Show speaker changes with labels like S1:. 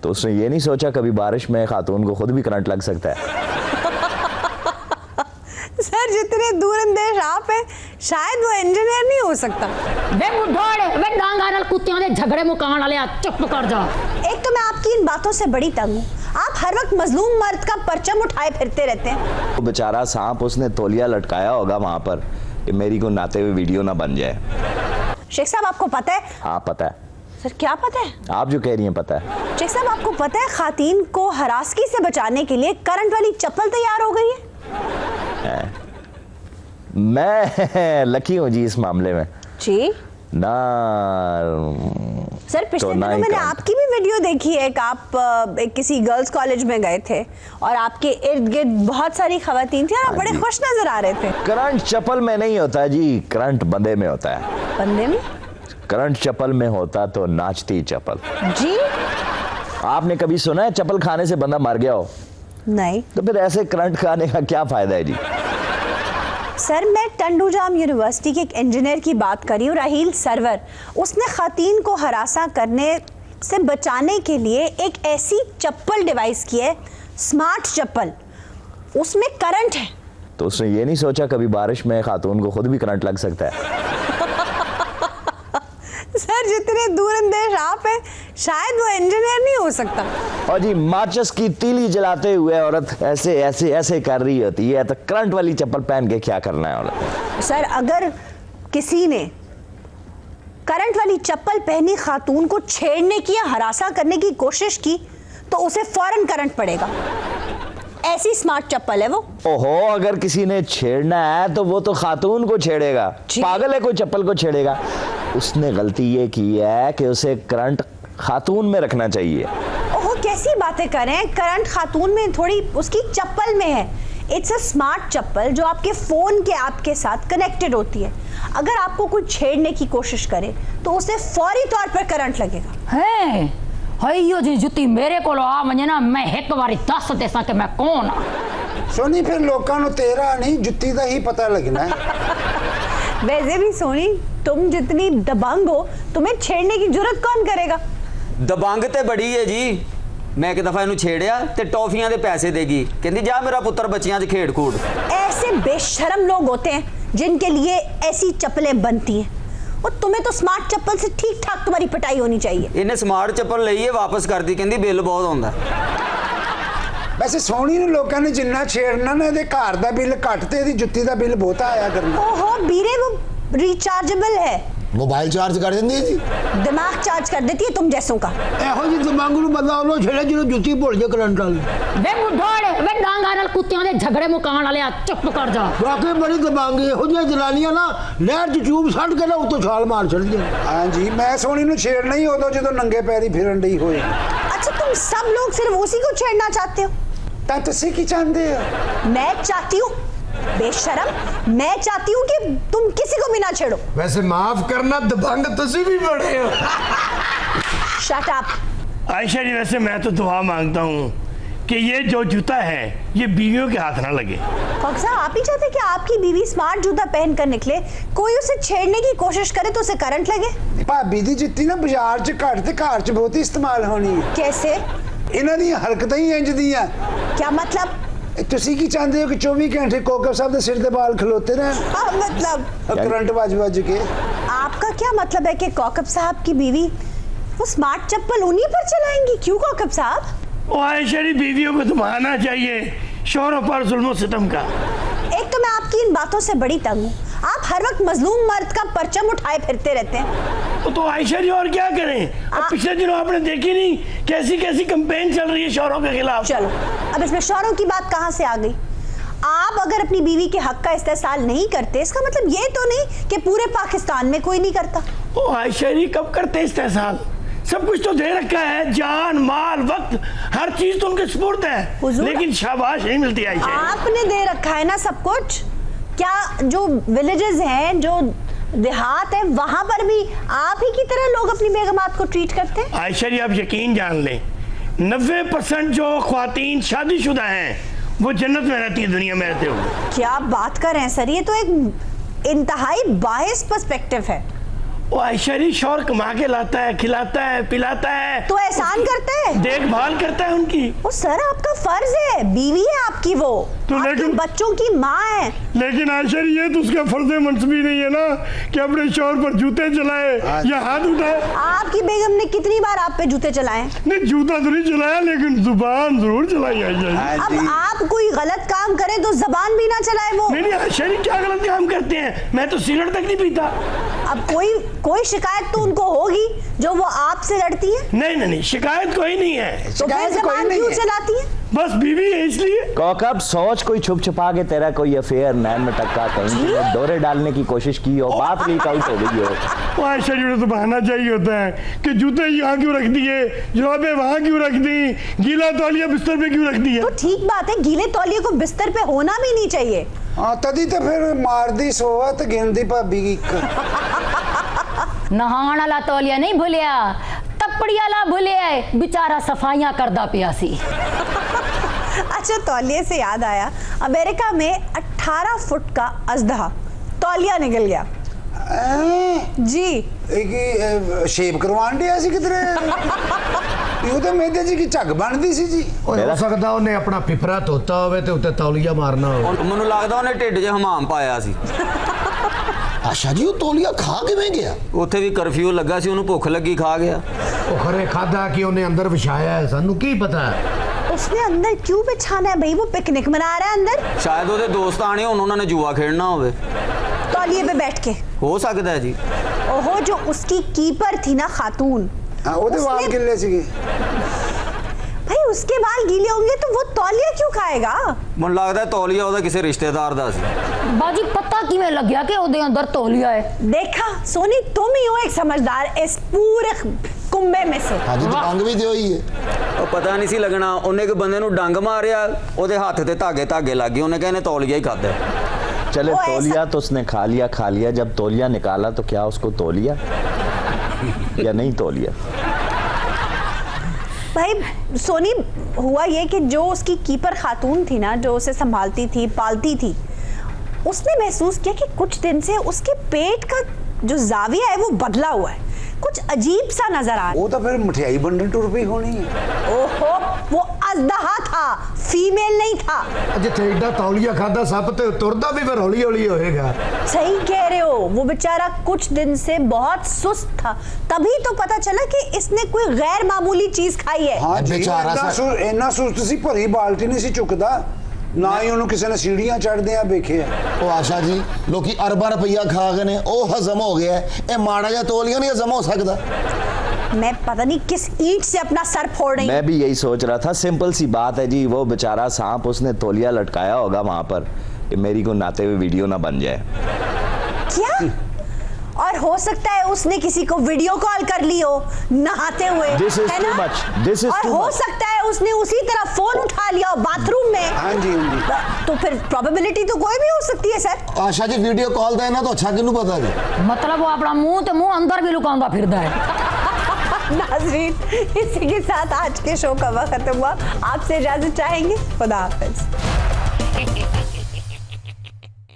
S1: तो उसने ये नहीं सोचा कभी बारिश में खातून को खुद भी करंट लग सकता है।
S2: सर जितने दूरंदेश आप हैं शायद वो इंजीनियर नहीं हो सकता।
S3: वे बुढ़ोड़े वे डांगा नाल कुत्तियां दे झगड़े मुकान वाले चुप कर जा।
S2: एक तो मैं आपकी इन बातों से बड़ी तंग हूँ, आप हर वक्त मजलूम मर्द का परचम उठाए फिरते रहते हैं।
S1: वो बेचारा सांप उसने तौलिया लटकाया होगा वहां पर कि मेरी को नाते हुए वीडियो ना बन जाए।
S2: शेख साहब आपको पता है?
S1: हाँ पता है।
S2: सर क्या पता है? आप
S1: जो कह रही हैं पता है।
S2: शेख साहब आपको पता है खातीन को हरासगी से बचाने के लिए करंट वाली चप्पल तैयार हो गई है?
S1: मैं लकी हूँ जी इस मामले में
S2: जी
S1: ना।
S2: सर पिछले दिनों मैंने आपकी भी वीडियो देखी है कि आप किसी गर्ल्स कॉलेज में गए थे और आपके इर्द गिर्द बहुत सारी खवातीन थी और आप बड़े खुश नजर आ रहे थे।
S1: करंट चप्पल में नहीं होता जी, करंट बंदे में होता है।
S2: बंदे में?
S1: करंट चप्पल में होता तो नाचती चप्पल। जी आपने कभी सुना है चप्पल खाने से बंदा मर गया हो?
S2: नहीं।
S1: तो फिर ऐसे करंट खाने का क्या फायदा है जी?
S2: सर मैं टंडूजाम यूनिवर्सिटी के एक इंजीनियर की बात कर रही हूँ, राहील सरवर। उसने खातीन को हरासा करने से बचाने के लिए एक ऐसी चप्पल डिवाइस की है, स्मार्ट चप्पल, उसमें करंट है।
S1: तो उसने ये नहीं सोचा कभी बारिश में खातून को खुद भी करंट लग सकता है।
S2: सर जितने दूरंदेश आप हैं शायद वो इंजीनियर नहीं हो सकता।
S1: और जी माचिस की तीली जलाते हुए औरत ऐसे ऐसे ऐसे कर रही होती है तो करंट वाली चप्पल पहन के क्या करना है औरत?
S2: सर अगर किसी ने करंट वाली चप्पल पहनी खातून को छेड़ने की या हरासा करने की कोशिश की तो उसे फौरन करंट पड़ेगा। ऐसी स्मार्ट चप्पल है वो।
S1: ओहो अगर किसी ने छेड़ना है तो वो तो खातून को छेड़ेगा। पागल है कोई चप्पल को छेड़ेगा? उसने गलती ये की है कि उसे करंट खातून में रखना चाहिए।
S2: ओहो कैसी बातें कर रहे हैं, करंट खातून में थोड़ी, उसकी चप्पल में है। इट्स अ स्मार्ट चप्पल जो आपके फोन के ऐप के साथ कनेक्टेड होती है। अगर आपको कोई छेड़ने की कोशिश करे तो उसे फौरी तौर पर करंट लगेगा।
S3: है हयो जी जुत्ती मेरे को आ वने ना मैं एक बारी दस देसा कि मैं कौन आ।
S4: सोनी फिर लोकां नु तेरा नहीं जुत्ती दा ही पता लगना है।
S2: वैसे भी सोनी तुम जितनी दबंग हो तुम्हें छेड़ने की जरूरत कौन करेगा?
S5: दबंग ते बड़ी है जी। मैं एक दफा इनू छेड़िया ते टॉफियां दे पैसे देगी, कहंदी जा मेरा पुत्र बच्चियां च खेड़ कूद।
S2: ऐसे बेशरम लोग होते हैं जिनके लिए ऐसी चप्पलें बनती हैं। और तुम्हें तो स्मार्ट चप्पल से ठीक ठाक तुम्हारी पिटाई होनी चाहिए।
S5: इन्हें स्मार्ट चप्पल लई है वापस कर दी, कहंदी बिल बहुत होंदा।
S4: वैसे सोनी नु लोकां ने जिन्ना छेड़ना ना इहदे घर दा बिल घट ते इहदी जुत्ती दा बिल बहुता आया करना।
S2: ओहो बीरे वो रिचार्जेबल है,
S6: मोबाइल चार्ज कर देंदी जी,
S2: दिमाग चार्ज कर देती है तुम जैसों का।
S6: एहो जी दिमाग नु बंदा ओनो छेड़े जिनो जुत्ती भुल जे करंट वाली।
S3: वे बुढ़ोड़े वे डांगा नाल कुत्तियां दे झगड़े मुकान वाले चुप कर जा।
S6: वाकई बड़ी दिमागी एहो जी जनानियां ना नहर च ट्यूब सट के ना उत्तों छाल मार छड़दी।
S4: हां जी मैं सोनी नु छेड़ना ही उदों जदों नंगे पैरी फिरन दी होए।
S2: अच्छा तुम सब लोग सिर्फ उसी को छेड़ना चाहते हो?
S4: ता तुसी की चाहते हो?
S2: मैं चाहती हूँ बेशरम, मैं चाहती हूँ कि तुम किसी को भी ना छेड़ो।
S6: वैसे माफ करना दबंग तुसी भी बड़े हो।
S2: Shut up.
S7: आयशा जी वैसे मैं तो दुआ मांगता हूँ कि ये जो जूता है ये बीवियों के हाथ ना लगे।
S2: फौक साहब आप ही चाहते कि आपकी बीवी स्मार्ट जूता पहन कर निकले, कोई उसे छेड़ने की कोशिश करे तो उसे करंट लगे?
S4: भाभी दी जुत्ती ना बाजार च घट ते घर च बहुत ही इस्तेमाल होनी है।
S2: कैसे?
S4: इन्हां दी हरकतां ही इंज दियां।
S2: क्या मतलब?
S4: तुसी की चाहते हो कि 24 घंटे कोकब साहब दे सिर दे बाल खलोते रहन?
S2: मतलब
S4: करंट बज के।
S2: आपका क्या मतलब है कि कौकब साहब की बीवी वो स्मार्ट चप्पल उन्हीं पर चलाएंगी? क्यों कौकब साहब?
S7: ओ आयशा जी बीवियों को तो आना चाहिए शोहरों पर जुल्म सितम का।
S2: एक तो मैं आपकी इन बातों से बड़ी तंग हूँ, आप हर वक्त मजलूम मर्द का परचम उठाए फिरते रहते हैं।
S7: तो आयशा जी और क्या करें? अब पिछले दिनों आपने देखी नहीं कैसी कैसी कैंपेन चल रही है शोहरों के खिलाफ।
S2: चलो अब इसमें शोहरों की बात कहाँ से आ गई? आप अगर अपनी बीवी के हक का इस्तेमाल नहीं करते इसका मतलब ये तो नहीं कि पूरे पाकिस्तान में कोई नहीं करता।
S7: ओ आयशा जी कब करते इस्तेमाल? सब कुछ तो दे रखा है, जान माल वक्त हर चीज तो उनके सुपुर्द है, लेकिन शाबाश नहीं मिलती आयशा।
S2: आपने दे रखा है ना सब कुछ। क्या जो विलेजेस हैं, जो देहात है, वहां पर भी आप ही की तरह लोग अपनी बेगमात को ट्रीट करते हैं?
S7: आयशा जी आप यकीन जान लें 90% जो ख्वातीन शादीशुदा हैं वो जन्नत में रहती है दुनिया में रहते हुए।
S2: क्या बात कर रहे हैं सर, ये तो एक इंतहाई बायस पर्सपेक्टिव है।
S7: वो आयशरी शौर कमा के लाता है, खिलाता है, पिलाता है,
S2: तो एहसान करते हैं,
S7: देखभाल करता है उनकी।
S2: वो सर आपका फर्ज है, बीवी है आपकी, वो
S7: तो
S2: आपके
S7: लेकिन
S2: बच्चों की माँ है।
S7: लेकिन आयशरी ये तो उसका फर्ज मंसबी नहीं है ना कि अपने शौहर पर जूते चलाए या हाथ उठाए।
S2: आपकी बेगम ने कितनी बार आप पे जूते चलाए?
S7: नहीं, जूता तो नहीं चलाया लेकिन जुबान जरूर चलाई आयशरी।
S2: अब आप कोई गलत काम करें तो जबान भी ना चलाए वो।
S7: नहीं आयशरी क्या गलत काम करते हैं, मैं तो सिगरेट तक नहीं पीता।
S2: अब कोई शिकायत तो उनको होगी जो वो आपसे लड़ती है।
S7: नहीं, शिकायत कोई नहीं है।
S2: तो फिर
S4: शिकायत कोई
S2: जबान
S4: नहीं
S2: क्यों
S4: है।
S2: चलाती है?
S7: बस बीवी है इसलिए।
S1: कौकब सोच कोई छुप छुपा के तेरा कोई अफेयर नैन में टक्का कहीं पे डोरे डालने की कोशिश की हो, बात लीक आउट हो गई हो।
S7: आयशरी ने तो बहाना चाहिए होता है कि जूते यहाँ क्यों रख दिए, जुराबें वहाँ क्यों रख दी, गीला तौलिया बिस्तर पे क्यों रख दिया।
S2: तो ठीक बात है, गीले तौलिए को बिस्तर पे होना भी नहीं चाहिए।
S4: हाँ तदी तो फिर मारदी सोवा तो गिनदी भाभी की
S3: नहाण वाला तौलिया नहीं भूलिया, तपड़ी वाला भूलिया, बेचारा सफाइयां करदा पिया सी।
S2: अच्छा, तौलिए से याद आया, अमेरिका में 18 फुट का अजदहा तौलिया निकल गया जी।
S4: एक शेप करवान दिया सी किधरे ਇਹ ਤਾਂ ਮੇਦੇ ਜੀ ਕੀ ਝੱਗ ਬਣਦੀ ਸੀ ਜੀ।
S6: ਹੋ ਸਕਦਾ ਉਹਨੇ ਆਪਣਾ ਪਿਪਰਾ ਧੋਤਾ ਹੋਵੇ ਤੇ ਉੱਤੇ ਤੌਲੀਆ ਮਾਰਨਾ ਹੋਵੇ।
S5: ਮੈਨੂੰ ਲੱਗਦਾ ਉਹਨੇ ਢਿੱਡ 'ਚ ਹਮਾਮ ਪਾਇਆ ਸੀ।
S6: ਆਸ਼ਾ ਜੀ ਉਹ ਤੌਲੀਆ ਖਾ ਕਿਵੇਂ ਗਿਆ?
S5: ਉੱਥੇ ਵੀ ਕਰਫਿਊ ਲੱਗਾ ਸੀ, ਉਹਨੂੰ ਭੁੱਖ ਲੱਗੀ ਖਾ ਗਿਆ।
S6: ਉਹ ਖਰੇ ਖਾਦਾ ਕਿ ਉਹਨੇ ਅੰਦਰ ਵਿਛਾਇਆ ਹੈ, ਸਾਨੂੰ ਕੀ ਪਤਾ।
S2: उसने अंदर क्यों बिछाना है भाई? वो पिकनिक मना रहा है अंदर।
S5: शायद ਉਹਦੇ ਦੋਸਤ ਆਣੇ ਹੋਣ, ਉਹਨਾਂ ਨੇ ਜੂਆ ਖੇਡਣਾ ਹੋਵੇ।
S2: तौलिए पे बैठ के
S5: ਹੋ ਸਕਦਾ ਹੈ ਜੀ।
S2: ओहो, जो उसकी कीपर थी ना खातून,
S4: हाँ ਉਹਦੇ ਵਾਲ ਗਿੱਲੇ ਸੀਗੇ।
S2: भाई उसके बाल गीले होंगे तो वो तौलिया क्यों खाएगा?
S5: ਮੈਨੂੰ ਲੱਗਦਾ ਤੌਲੀਆ ਉਹਦਾ ਕਿਸੇ ਰਿਸ਼ਤੇਦਾਰ ਦਾ ਸੀ।
S3: बाजी पता किवें लग्या कि ओदे अंदर तौलिया है?
S2: देखा सोनी, तुम ही हो एक समझदार इस पूरे कुंबे में से।
S6: ਅੱਜ ਤਾਂ ਡੰਗ ਵੀ ਦਿਓ ਹੀ ਹੈ।
S5: ਉਹ ਪਤਾ ਨਹੀਂ ਸੀ ਲੱਗਣਾ, ਉਹਨੇ ਇੱਕ ਬੰਦੇ ਨੂੰ ਡੰਗ ਮਾਰਿਆ, ਉਹਦੇ ਹੱਥ ਤੇ ਧਾਗੇ ਲੱਗ ਗਏ, ਉਹਨੇ ਕਹਿੰਦੇ तौलिया ही खादा है।
S1: चले
S2: वो ऐसा-
S1: तौलिया तो उसने खा लिया, जब तौलिया निकाला तो क्या उसको तौलिया या नहीं तौलिया?
S2: भाई सोनी, हुआ ये कि जो उसकी कीपर खातून थी ना, जो उसे संभालती थी, पालती थी, उसने महसूस किया कि कुछ दिन से उसके पेट का जो जाविया है वो बदला हुआ है, कुछ अजीब सा नजर आ रहा
S4: ਉਹ ਤਾਂ ਫਿਰ ਮਠਿਆਈ ਵੰਡਣ ਟੁਰ ਪਈ ਹੋਣੀ ਹੈ।
S2: है। ओहो, वो अजदहा था, फीमेल नहीं था।
S6: ਜਿੱਥੇ ਏਡਾ ਤੌਲੀਆ ਖਾਦਾ ਸੱਪ ਤੇ ਤੁਰਦਾ ਵੀ ਫਿਰ ਹੌਲੀ ਹੌਲੀ ਹੋਏਗਾ।
S2: सही कह रहे हो, वो बेचारा कुछ दिन से बहुत सुस्त था, तभी तो पता चला कि इसने कोई गैर मामूली चीज खाई है।
S4: ਹਾਂ ਜੀ,
S6: बेचारा सा-
S4: ਇੰਨਾ ਸੁਸਤ ਸੀ, ਭਰੀ ਬਾਲਟੀ ਨਹੀਂ ਸੀ ਚੁੱਕਦਾ, ਨਾ ਹੀ ਉਹਨੂੰ ਕਿਸੇ ਨੇ ਸੀੜੀਆਂ ਚੜਦੇ ਆ ਵੇਖਿਆ।
S6: ਉਹ ਆਸ਼ਾ ਜੀ, ਲੋਕੀ ਅਰਬਾਂ ਰੁਪਈਆ ਖਾ ਗਏ ਨੇ, ਉਹ ਹਜ਼ਮ ਹੋ ਗਿਆ, ਇਹ ਮਾੜਾ ਜਿਹਾ ਤੌਲੀਆ नहीं हजम हो सकता।
S2: मैं पता नहीं किस ईंट से अपना सर फोड़ रही हूं।
S1: मैं भी यही सोच रहा था, सिंपल सी बात है जी, वो बेचारा सांप उसने तौलिया लटकाया होगा वहां पर कि मेरी को नहाते हुए वीडियो ना बन जाए।
S2: क्या? और हो सकता है उसने किसी को वीडियो कॉल कर ली हो नहाते हुए,
S1: This is
S2: है
S1: too
S2: ना?
S1: much. This is
S2: और
S1: too
S2: हो
S1: much.
S2: सकता है उसने उसी तरह फोन उठा लिया हो बाथरूम में।
S4: हाँ जी, हाँ जी।
S2: तो फिर प्रोबेबिलिटी तो कोई भी हो सकती है sir.
S6: Asha ji video call ਦਾ ਇਹਨਾਂ ਤੋਂ ਅੱਛਾ ਕਿਹਨੂੰ ਪਤਾ ਜੀ।
S3: मतलब वो अपना मुंह ते मुंह अंदर भी लुकांदा फिरदा है।
S2: नाज़रीन, इसी के साथ आज के शो का वक्त खत्म हुआ। आपसे इजाजत चाहेंगे। खुदा हाफिज।